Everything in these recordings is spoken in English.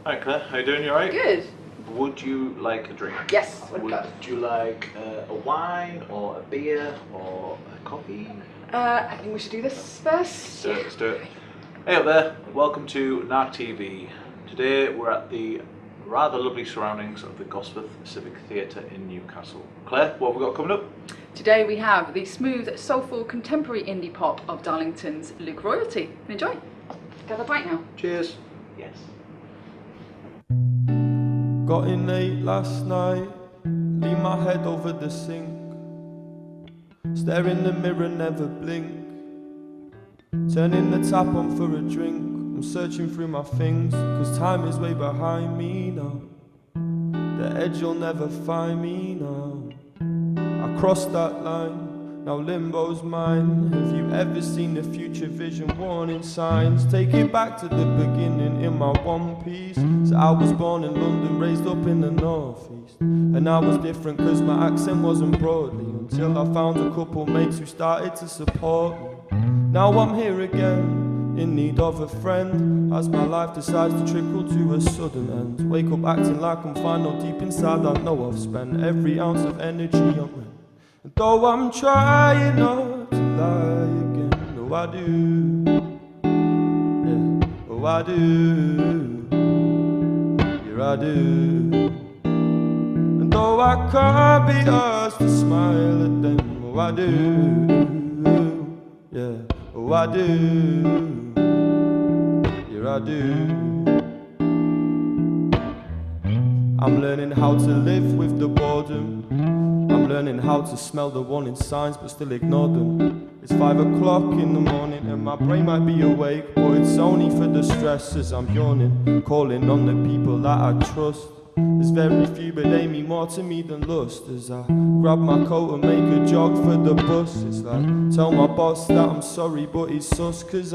Hi Claire, how you doing? You alright? Good. Would you like a drink? Yes. Would you like a wine or a beer or a coffee? I think we should do this first. Let's do it. Hey up there, welcome to NARC TV. Today we're at the rather lovely surroundings of the Gosforth Civic Theatre in Newcastle. Claire, what have we got coming up? Today we have the smooth, soulful, contemporary indie pop of Darlington's Luke Royalty. Enjoy. Have a bite now. Cheers. Yes. Got in late last night, lean my head over the sink, stare in the mirror, never blink, turning the tap on for a drink. I'm searching through my things, cause time is way behind me now. The edge you'll never find me now. I crossed that line, now limbo's mine. Have you ever seen the future vision warning signs? Take it back to the beginning in my one piece. So I was born in London, raised up in the northeast, and I was different cause my accent wasn't broadly, until I found a couple mates who started to support me. Now I'm here again, in need of a friend, as my life decides to trickle to a sudden end. Wake up acting like I'm fine, no deep inside I know I've spent every ounce of energy on rent. And though I'm trying not to lie again, oh I do, yeah, oh I do, yeah I do. And though I can't be asked to smile at them, oh I do, yeah, oh I do, yeah I do. I'm learning how to live with the boredom. I'm learning how to smell the warning signs but still ignore them. It's 5 o'clock in the morning and my brain might be awake, but it's only for the stress as I'm yawning, calling on the people that I trust. There's very few but they mean more to me than lust. As I grab my coat and make a jog for the bus, it's like tell my boss that I'm sorry but he's sus. Cause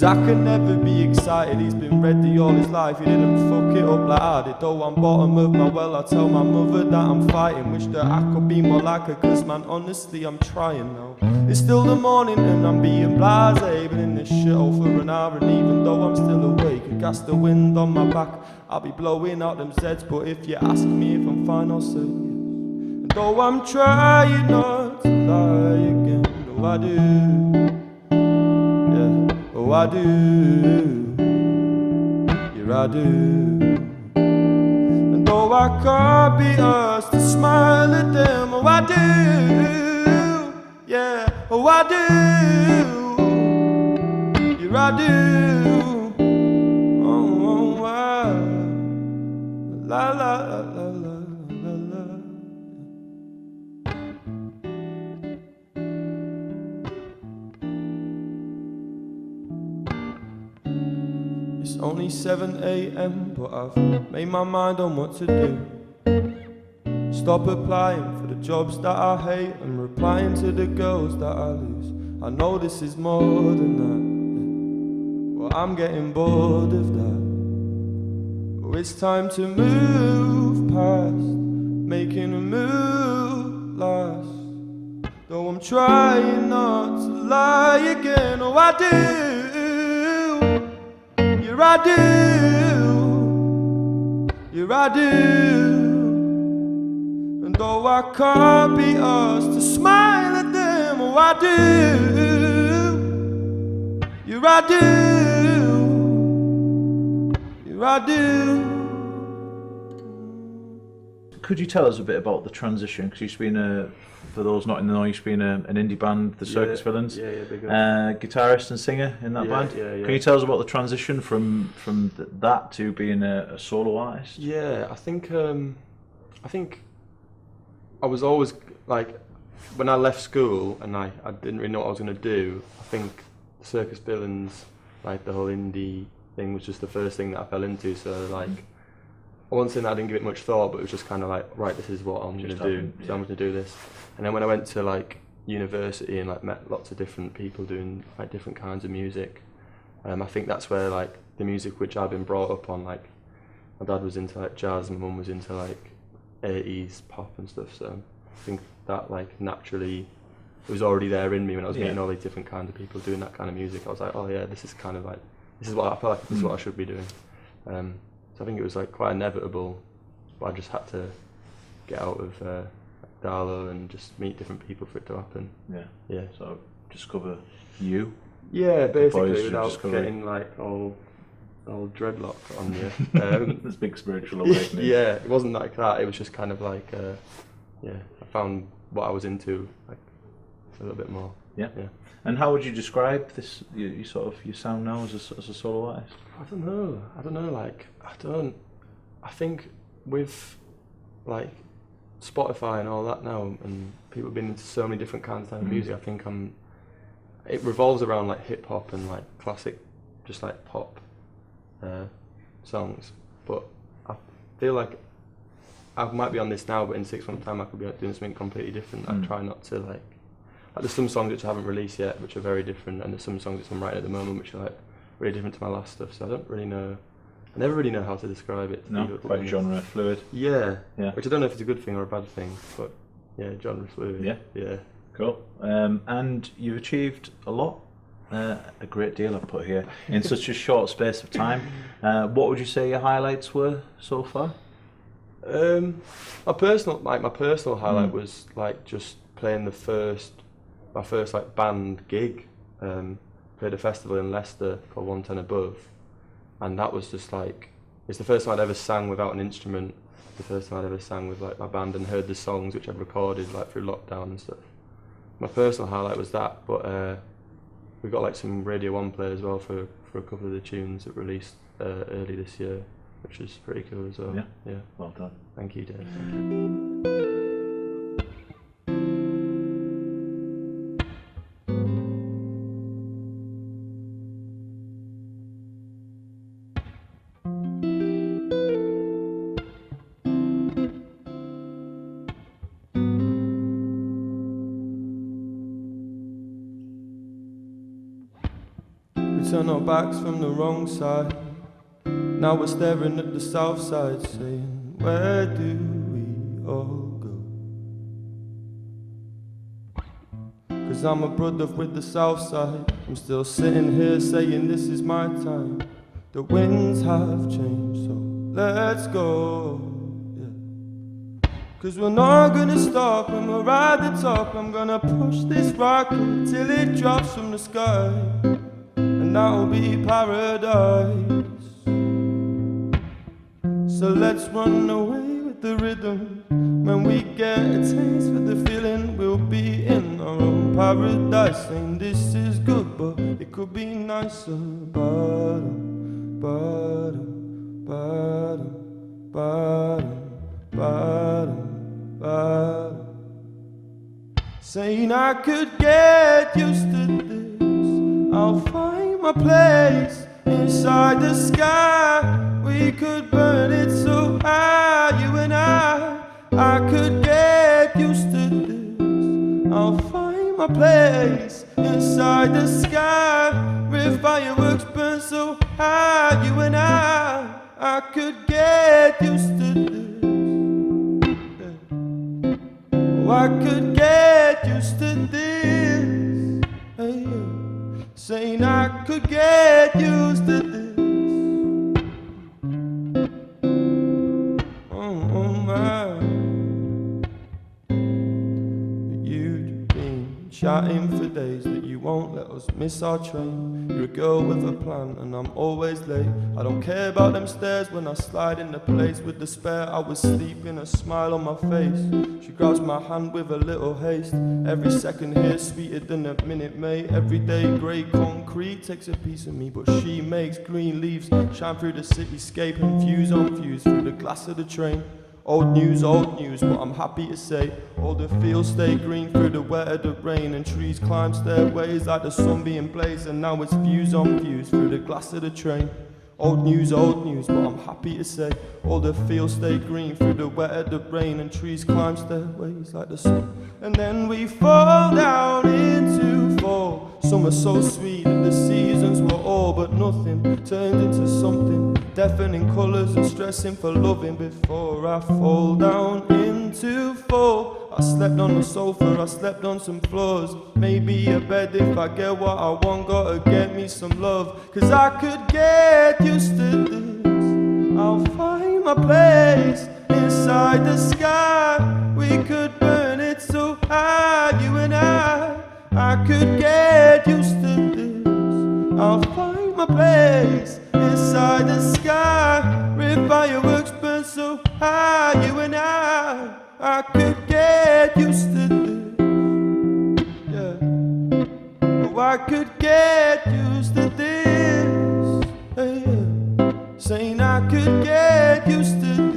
I can never be excited. He's been ready all his life, he didn't fuck it up like I did. Though I'm bottom of my well, I tell my mother that I'm fighting. Wish that I could be more like her, cause man honestly I'm trying now. It's still the morning and I'm being blasé, been in this shithole for an hour, and even though I'm still awake, I gas the wind on my back, I'll be blowing out them Zeds. But if you ask me if I'm fine, I'll say yes. And though I'm trying not to lie again, oh I do, yeah, oh I do, yeah I do. And though I can't be asked to smile at them, oh I do, yeah, oh I do, yeah I do. Oh, I, la la la la la la. It's only 7 AM, but I've made my mind on what to do. Stop applying for the jobs that I hate and replying to the girls that I lose. I know this is more than that, but I'm getting bored of that. Oh, it's time to move past making a move last. Though I'm trying not to lie again, oh I do, yeah I do, yeah I do. And though I can't be asked to smile at them, oh I do, yeah I do, yeah I do. Could you tell us a bit about the transition? Because you've been for those not in the know, you've been an indie band, the Circus Villains. Yeah, big guitarist and singer in that band. Yeah. Can you tell us about the transition from that to being a solo artist? Yeah, I think I was always like, when I left school and I didn't really know what I was going to do, I think Circus Villains, like the whole indie thing, was just the first thing that I fell into. So like, I wasn't saying that I didn't give it much thought, but it was just kind of like, right, this is what I'm going to do. So I'm going to do this. And then when I went to like university and like met lots of different people doing like different kinds of music, I think that's where like the music which I've been brought up on, like my dad was into like jazz, my mum was into like 80s pop and stuff. So I think that like naturally it was already there in me when I was meeting all these different kinds of people doing that kind of music. I was like, oh yeah, this is kind of like, this is what I feel like, this is what I should be doing. So I think it was like quite inevitable, but I just had to get out of Darlow and just meet different people for it to happen. Yeah. Yeah. So discover you. Yeah, basically, boys without discovery. getting like all dreadlock on you. This big spiritual awakening. Yeah, it wasn't like that. It was just kind of like, I found what I was into like a little bit more. Yeah. Yeah. And how would you describe this? You sort of your sound now as a solo artist? I don't know. I think with like Spotify and all that now, and people being into so many different kinds of music, I think it revolves around like hip hop and like classic, just like pop songs. But I feel like I might be on this now, but in 6 months' time I could be doing something completely different. I try not to like there's some songs which I haven't released yet, which are very different, and there's some songs which I'm writing at the moment which are like really different to my last stuff. So I don't really know. I never really know how to describe it. No, quite genre fluid. Yeah. Yeah. Which I don't know if it's a good thing or a bad thing, but yeah, genre fluid. Yeah. Yeah. Cool. And you've achieved a lot, a great deal I've put here, in such a short space of time. What would you say your highlights were so far? My personal highlight was like just playing my first like band gig. Played a festival in Leicester called 110 Above, and that was just like, it's the first time I'd ever sang without an instrument, the first time I'd ever sang with like my band and heard the songs which I'd recorded like through lockdown and stuff. My personal highlight was that, but we got like some Radio 1 play as well for a couple of the tunes that released early this year, which was pretty cool as well. Yeah. Well done. Thank you, Dave. Thank you. We turned our backs from the wrong side. Now we're staring at the south side, saying, where do we all go? 'Cause I'm a brother with the south side. I'm still sitting here saying this is my time. The winds have changed, so let's go. Yeah. 'Cause we're not gonna stop when we're at the top. I'm gonna push this rocket till it drops from the sky, and that'll be paradise. So let's run away with the rhythm. When we get a taste for the feeling, we'll be in our own paradise. Saying this is good, but it could be nicer. Bottom, bottom, bottom, bottom, bottom, bottom. Saying I could get used to this. I'll find my place inside the sky. We could burn it so high, you and I could get used to this. I'll find my place inside the sky. With fireworks burn so high, you and I could get used to this. Oh, I could get used to this. Hey, saying I could get used to this. You've been chatting for days that you won't let us miss our train. You're a girl with a plan and I'm always late. I don't care about them stairs when I slide into place with despair. I was sleeping, a smile on my face. She grabs my hand with a little haste. Every second here sweeter than a Minute Maid. Every day grey concrete takes a piece of me, but she makes green leaves shine through the cityscape and fuse on fuse through the glass of the train. Old news, but I'm happy to say all the fields stay green through the wet of the rain, and trees climb stairways like the sun being blazed, and now it's fuse on fuse through the glass of the train. Old news, but I'm happy to say all the fields stay green through the wet of the rain, and trees climb stairways like the sun. And then we fall down into fall. Summer so sweet that the seasons were all but nothing, turned into something deafening colours and stressing for loving. Before I fall down into fall, I slept on the sofa, I slept on some floors. Maybe a bed if I get what I want, gotta get me some love. 'Cause I could get used to this. my place inside the sky. We could burn it so high, you and I could get used to this. I'll find my place inside the sky. Where fireworks burn so high, you and I could get used to this. Yeah. Oh, I could get used to this. Hey, yeah. Saying I could get used to this.